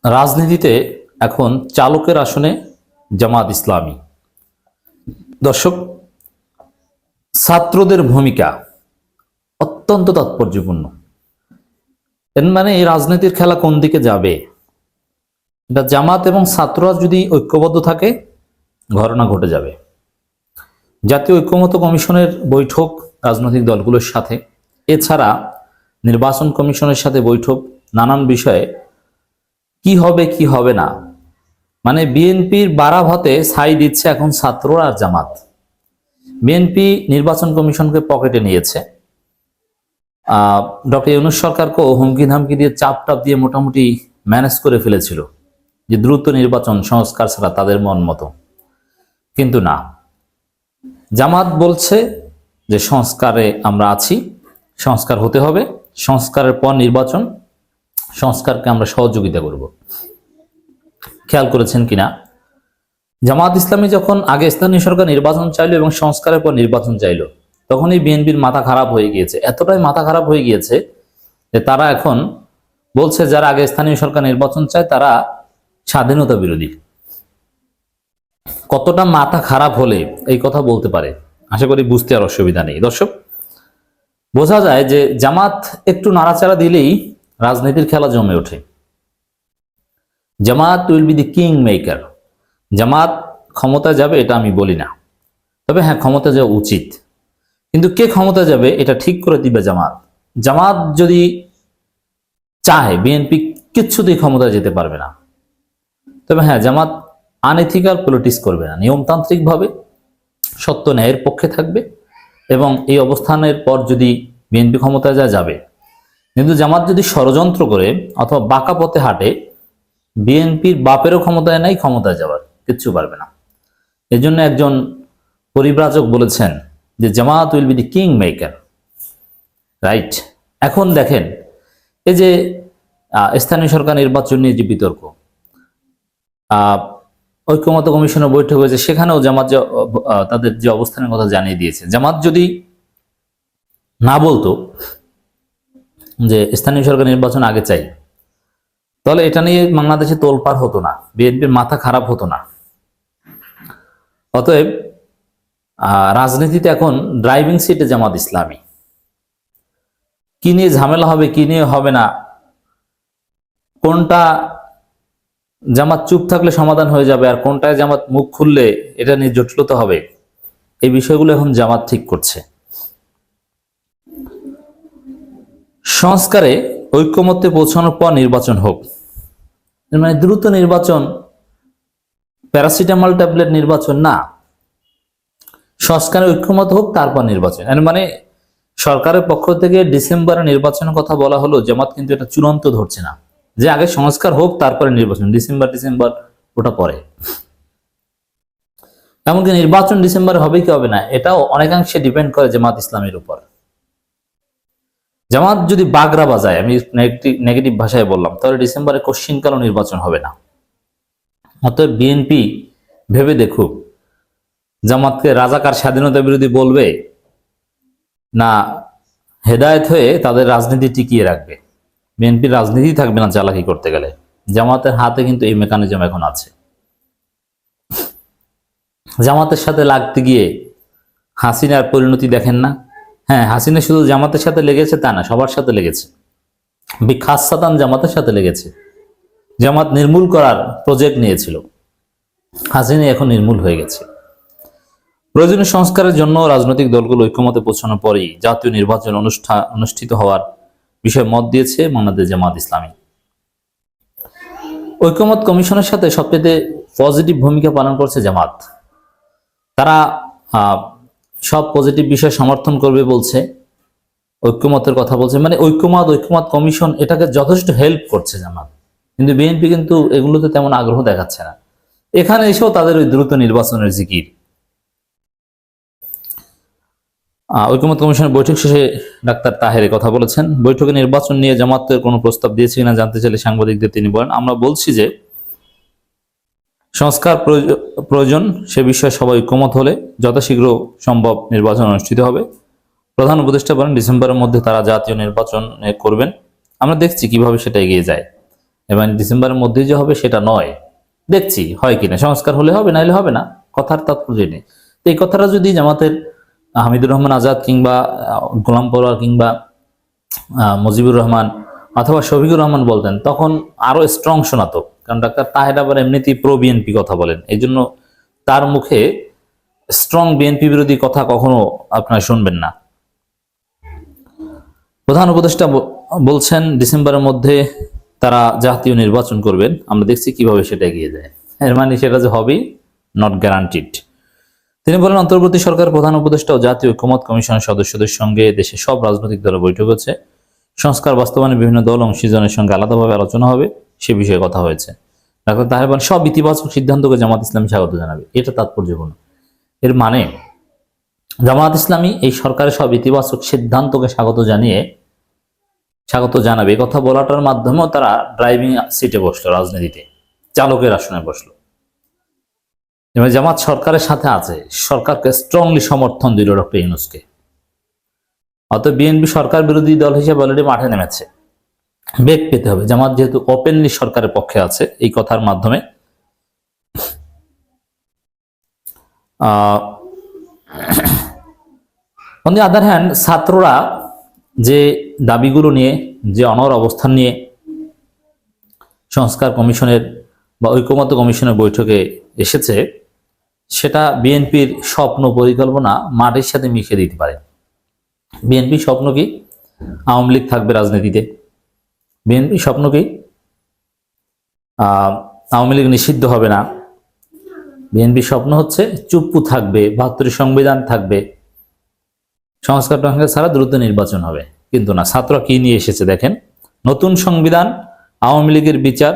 রাজনীতিতে এখন চালকের আসনে জামাত ইসলামী। দর্শক, ছাত্রদের ভূমিকা অত্যন্ত তাৎপর্যপূর্ণ। এর মানে এই রাজনীতির খেলা কোন দিকে যাবে, এটা জামাত এবং ছাত্ররা যদি ঐক্যবদ্ধ থাকে ঘটনা ঘটে যাবে। জাতীয় ঐক্যমত্য কমিশনের বৈঠক রাজনৈতিক দলগুলোর সাথে, এছাড়া নির্বাচন কমিশনের সাথে বৈঠক, নানান বিষয়ে কি হবে কি হবে না, মানে বিএনপির বাড়াভাতে ছাই দিচ্ছে এখন ছাত্ররা আর জামাত। বিএনপি নির্বাচন কমিশনকে পকেটে নিয়েছে, ডক্টর ইউনূস সরকারকেও হুমকি ধামকি দিয়ে চাপ দিয়ে মোটামুটি ম্যানেজ করে ফেলেছিল যে দ্রুত নির্বাচন সংস্কার ছাড়া তাদের মন মতো। কিন্তু না, জামাত বলছে যে সংস্কারে আমরা আছি, সংস্কার হতে হবে, সংস্কারের পর নির্বাচন, সংস্কারকে আমরা সহযোগিতা করব। খেয়াল করেছেন কিনা, জামাত ইসলামী যখন আগে স্থানীয় সরকার নির্বাচন চাইলো এবং সংস্কারের পর নির্বাচন চাইলো, তখনই বিএনপির মাথা খারাপ হয়ে গিয়েছে। এতটাই মাথা খারাপ হয়ে গিয়েছে যে তারা এখন বলছে যারা আগে স্থানীয় সরকার নির্বাচন চায় তারা স্বাধীনতা বিরোধী। কতটা মাথা খারাপ হলে এই কথা বলতে পারে, আশা করি বুঝতে আর অসুবিধা নেই। দর্শক, বোঝা যায় যে জামাত একটু নাড়াচাড়া দিলেই রাজনীতির খেলা জমে ওঠে। Jamaat will be the king maker. Jamaat ক্ষমতা যাবে এটা আমি বলি না, তবে হ্যাঁ, ক্ষমতা যাওয়া উচিত, কিন্তু কে ক্ষমতা যাবে এটা ঠিক করে দিবে জামাত। জামাত যদি চায় বিএনপি কিচ্ছুতেই ক্ষমতা যেতে পারবে না। তবে হ্যাঁ, জামাত আনএথিক্যাল পলিটিক্স করবে না, নিয়মতান্ত্রিকভাবে সত্য ন্যায়ের পক্ষে থাকবে এবং এই অবস্থানের পর যদি বিএনপি ক্ষমতায় যাবে। কিন্তু জামাত যদি ষড়যন্ত্র করে অথবা বাঁকা পথে হাঁটে, বিএনপির বাপেরও ক্ষমতায় নাই, ক্ষমতায় যাওয়ার কিচ্ছু পারবে না। এই জন্য একজন পরিব্রাজক বলেছেন যে Jamaat will be the king maker, right. এখন দেখেন, এই যে স্থানীয় সরকার নির্বাচন নিয়ে যে বিতর্ক, ঐক্যমত্য কমিশনের বৈঠক হয়েছে, সেখানেও জামাত তাদের যে অবস্থানের কথা জানিয়ে দিয়েছে। জামাত যদি না বলতো যে স্থানীয় সরকার নির্বাচন আগে চাই, তাহলে এটা নিয়ে বাংলাদেশে তোলপাড় হতো না, বিএনপির মাথা খারাপ হতো না। অতএব রাজনীতিতে এখন ড্রাইভিং সিটে জামাত ইসলামী। কি নিয়ে ঝামেলা হবে, কি নিয়ে হবে না, কোনটা জামাত চুপ থাকলে সমাধান হয়ে যাবে আর কোনটায় জামাত মুখ খুললে এটা নিয়ে জটিলতা হবে, এই বিষয়গুলো এখন জামাত ঠিক করছে। সংস্কারে ঐক্যমত্যে পৌঁছানোর পর নির্বাচন হোক, মানে দ্রুত নির্বাচন, প্যারাসিটামল ট্যাবলেট নির্বাচন না। সংস্কারে ঐক্যমত হোক, তারপর নির্বাচন। মানে সরকারের পক্ষ থেকে ডিসেম্বরে নির্বাচনের কথা বলা হলো, জামাত কিন্তু এটা চূড়ান্ত ধরছে না যে আগে সংস্কার হোক তারপরে নির্বাচন, ডিসেম্বর ওটা পরে। এমনকি নির্বাচন ডিসেম্বরে হবে কি হবে না, এটাও অনেকাংশে ডিপেন্ড করে জামাত ইসলামের উপর। জামাত যদি বাগরা বাজায়, আমি নেগেটিভ ভাষায় বললাম, তাহলে ডিসেম্বরে কোশ্চিনকালও নির্বাচন হবে না। অতএব বিএনপি ভেবে দেখুক, জামাতকে রাজাকার স্বাধীনতা বিরোধী বলবে না হেদায়েত হয়ে তাদের রাজনীতি টিকিয়ে রাখবে। বিএনপির রাজনীতি থাকবে না চালাকি করতে গেলে। জামাতের হাতে কিন্তু এই মেকানিজম এখন আছে। জামাতের সাথে লাগতে গিয়ে হাসিনার পরিণতি দেখেন না? হ্যাঁ, হাসিনা শুধু জামাতের সাথে লেগেছে তা না, সবার সাথে লেগেছে, খাসসাতান জামাতের সাথে লেগেছে। জামাত নির্মূল করার প্রজেক্ট নিয়েছিল, হাসিনা এখন নির্মূল হয়ে গেছে। প্রয়োজনীয় সংস্কারের জন্য রাজনৈতিক দলগুলো ঐক্যমতে পৌঁছানোর পরেই জাতীয় নির্বাচন অনুষ্ঠিত হওয়ার বিষয়ে মত দিয়েছে বাংলাদেশ জামাত ইসলামী। ঐক্যমত কমিশনের সাথে সবচেয়ে পজিটিভ ভূমিকা পালন করছে জামাত। তারা সব পজিটিভ বিষয় সমর্থন করবে বলছে, ঐক্যমতের কথা বলছে, মানে ঐক্যমত কমিশন এটাকে যথেষ্ট হেল্প করছে জামাত। কিন্তু বিএনপি কিন্তু এগুলোতে তেমন আগ্রহ দেখাচ্ছে না। এখানে এসেও তাদের ওই দ্রুত নির্বাচনের জিকির। ঐক্যমত কমিশনের বৈঠক শেষে ডাক্তার তাহের কথা বলেছেন। বৈঠকে নির্বাচন নিয়ে জামাতের কোনো প্রস্তাব দিয়েছে কিনা জানতে চাইলে সাংবাদিকদের তিনি বলেন, আমরা বলছি যে সংস্কার প্রয়োজন, সে বিষয়ে সবাই ঐক্যমত হলে যথাশীঘ্র সম্ভব নির্বাচন অনুষ্ঠিত হবে। প্রধান উপদেষ্টা বলেন ডিসেম্বরের মধ্যে তারা জাতীয় নির্বাচন করবেন। আমরা দেখছি কিভাবে সেটা এগিয়ে যায়। এবং ডিসেম্বরের মধ্যে যে হবে সেটা নয়, দেখছি হয় কিনা, সংস্কার হলে হবে, নাইলে হবে না, কথার তাৎপর্য নেই। তো এই কথাটা যদি জামাতের হামিদুর রহমান আজাদ কিংবা গোলাম পরোয়ার কিংবা মুজিবুর রহমান অথবা শফিকুর রহমান বলতেন তখন আরো স্ট্রং শোনাতো, কারণ ডাক্তার তাহের আবার এমনিতেই প্রো বিএনপি কথা বলেন, এই জন্য তার মুখে স্ট্রং বিএনপি বিরোধী কথা কখনো আপনারা শুনবেন না। প্রধান উপদেষ্টা বলছেন ডিসেম্বরের মধ্যে তারা জাতীয় নির্বাচন করবেন, আমরা দেখছি কিভাবে সেটা এগিয়ে যায়, এর মানে সেটা যে হবে নট গ্যারান্টিড। তিনি বলেন অন্তর্বর্তী সরকার প্রধান উপদেষ্টা ও জাতীয় ঐক্যমত্য কমিশনের সদস্যদের সঙ্গে দেশে সব রাজনৈতিক দলের বৈঠক হচ্ছে, সংস্কার বাস্তবায়নে বিভিন্ন দল অংশীজনের সঙ্গে আলাদাভাবে আলোচনা হবে, সে বিষয়ে কথা হয়েছে। ডাক্তার তাহের বলেন সব ইতিবাচক সিদ্ধান্তকে জামাত ইসলামী স্বাগত জানাবে, এটা তাৎপর্যপূর্ণ। এর মানে জামাত ইসলামী এই সরকারের সব ইতিবাচক সিদ্ধান্তকে স্বাগত জানাবে, কথা বলাটার মাধ্যমেও তারা ড্রাইভিং সিটে বসলো, রাজনীতিতে চালকের আসনে বসলো। এবং জামাত সরকারের সাথে আছে, সরকারকে স্ট্রংলি সমর্থন দিল ডক্টর ইউনূসকে। অতএব বিএনপি সরকার বিরোধী দল হিসেবে অলরেডি মাঠে নেমেছে, বেগ পেতে হবে। জামাত যেহেতু ওপেনলি সরকারের পক্ষে আছে এই কথার মাধ্যমে অন দি আদার হ্যান্ড ছাত্ররা যে দাবিগুলো নিয়ে, যে অনড় অবস্থান নিয়ে সংস্কার কমিশনের বা ঐকমত্য কমিশনের বৈঠকে এসেছে, সেটা বিএনপির স্বপ্ন পরিকল্পনা মাটির সাথে মিশিয়ে দিতে পারে। বিএনপির স্বপ্ন কি? আওয়ামী লীগ থাকবে রাজনীতিতে। বিএনপির স্বপ্ন কি? আওয়ামী লীগ নিষিদ্ধ হবে না। বিএনপির স্বপ্ন হচ্ছে চুপ্পু থাকবে, ৭২ সংবিধান থাকবে, সংস্কার ছাড়া দ্রুত নির্বাচন হবে। কিন্তু না, ছাত্ররা কি নিয়ে এসেছে দেখেন, নতুন সংবিধান, আওয়ামী লীগের বিচার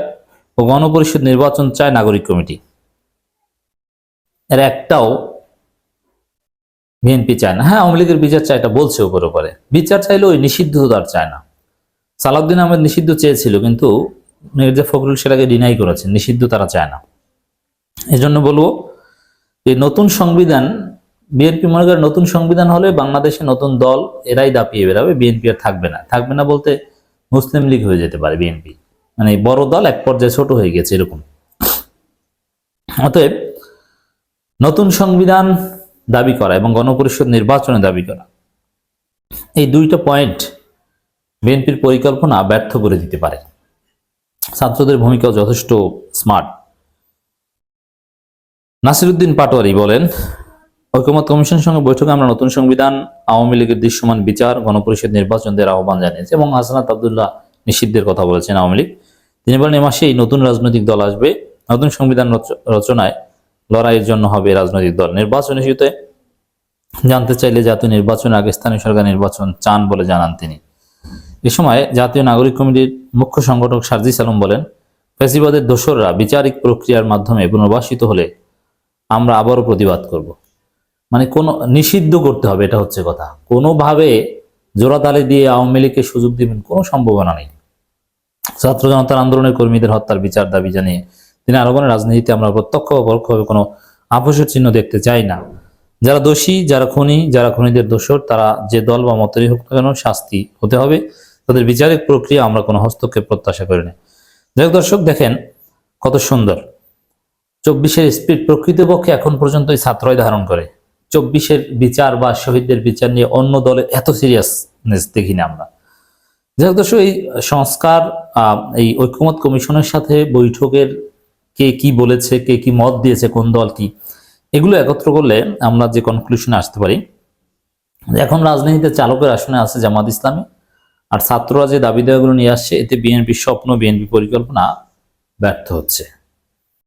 ও গণপরিষদ নির্বাচন চায় নাগরিক কমিটি। এর একটাও বিএনপি চায় না। হ্যাঁ, আওয়ামী লীগের বিচার চায়, এটা বলছে উপরে উপরে, বিচার চাইলে ওই নিষিদ্ধ তার চায় না। সালাউদ্দিন আহমেদ নিষিদ্ধ চেয়েছিল, কিন্তু মির্জা ফখরুল সেটাকে ডিনাই করেছেন, নিষিদ্ধ তারা চায় না। এই জন্য বলবো এই নতুন সংবিধান, বিএনপি মনে করে নতুন সংবিধান হলে বাংলাদেশে নতুন দল এরাই দাপিয়ে বেরাবে, বিএনপি আর থাকবে না। থাকবে না বলতে মুসলিম লীগ হয়ে যেতে পারে বিএনপি, মানে বড় দল এক পর্যায়ে ছোট হয়ে গেছে এরকম। অতএব নতুন সংবিধান দাবি করা এবং গণপরিষদ নির্বাচনে দাবি করা, এই দুইটা পয়েন্ট বিএনপির পরিকল্পনা ব্যর্থ করে দিতে পারে। ছাত্রদের ভূমিকাও যথেষ্ট স্মার্ট। নাসিরউদ্দিন পাটোয়ারি বলেন ঐকমত্য কমিশনের সঙ্গে বৈঠকে আমরা নতুন সংবিধান, আওয়ামী লীগের দৃশ্যমান বিচার, গণপরিষদ নির্বাচন দেওয়ার আহ্বান জানিয়েছে এবং হাসনাত আব্দুল্লাহ নিষিদ্ধের কথা বলেছেন আওয়ামী লীগ। তিনি বলেন এ মাসে এই নতুন রাজনৈতিক দল আসবে, নতুন সংবিধান রচনায় লড়াইয়ের জন্য হবে রাজনৈতিক দল। নির্বাচন ইস্যুতে জানতে চাইলে জাতীয় নির্বাচনের আগে স্থানীয় সরকার নির্বাচন চান বলে জানান তিনি। এ সময় জাতীয় নাগরিক কমিটির মুখ্য সংগঠক সার্জিস আলম বলেন ফ্যাসিবাদের দোসররা বিচারিক প্রক্রিয়ার মাধ্যমে পুনর্বাসিত হলে আমরা আবারও প্রতিবাদ করব। মানে কোন নিষিদ্ধ করতে হবে, এটা হচ্ছে কথা। কোনোভাবে জোড়াতালি দিয়ে আওয়ামী লীগকে সুযোগ দিবেন কোনো সম্ভাবনা নেই। ছাত্র জনতার আন্দোলনের কর্মীদের হত্যার বিচার দাবি জানিয়ে তিনি আরো বলেন রাজনীতিতে আমরা প্রত্যক্ষ ও পরোক্ষভাবে কোনো আপোষের চিহ্ন দেখতে চাই না। যারা দোষী, যারা খুনি, যারা খুনিদের দোষর, তারা যে দল বা মতেরই হোক না কেন শাস্তি হতে হবে। তাদের বিচারিক প্রক্রিয়া আমরা কোনো হস্তক্ষেপ প্রত্যাশা করি না। যাই হোক দর্শক, দেখেন কত সুন্দর ২৪-এর স্পিড প্রকৃতপক্ষে এখন পর্যন্ত এই ছাত্রই ধারণ করে। ২৪-এর বিচার বা শহীদদের বিচার নিয়ে অন্য দলে এত সিরিয়াসনেস দেখি না আমরা। যাই হোক দর্শক, এই সংস্কার, এই ঐকমত্য কমিশনের সাথে বৈঠকের কে কি বলেছে, কে কি মত দিয়েছে, কোন দল কি, এগুলো একত্র করলে আমরা যে কনক্লুশনে আসতে পারি, এখন রাজনীতিতে চালকের আসনে আছে জামাত ইসলামী, আর ছাত্ররা যে দাবি দাওয়াগুলো নিয়ে আসছে এতে বিএনপির স্বপ্ন, বিএনপি পরিকল্পনা ব্যর্থ হচ্ছে।